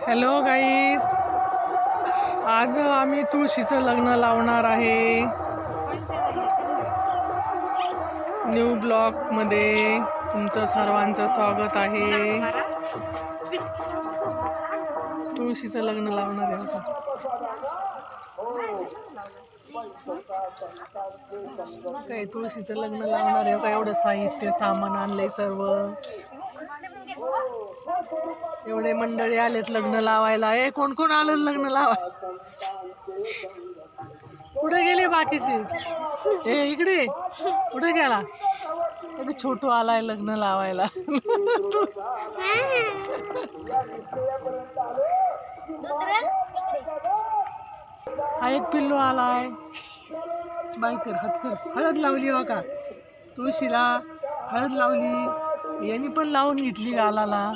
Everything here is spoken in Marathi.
हॅलो गाईज, आज आम्ही तुळशीचं लग्न लावणार आहे. न्यू ब्लॉगमध्ये तुमचं सर्वांचं स्वागत आहे. तुळशीचं लग्न लावणार आहे आता. काय तुळशीचं लग्न लावणार आहे का? एवढं साहित्य सामान आणलंय सर्व. एवढे मंडळी आलेत लग्न लावायला. कोण कोण आलं लग्न लावाय? कुठे गेले बाकीचे? इकडे कुठे गेला? छोटू आलाय लग्न लावायला. हा एक पिल्लू आलाय. बाईकर हळद लावली हो का? तुळशीला हळद लावली. यांनी पण लावून घेतली गालाला.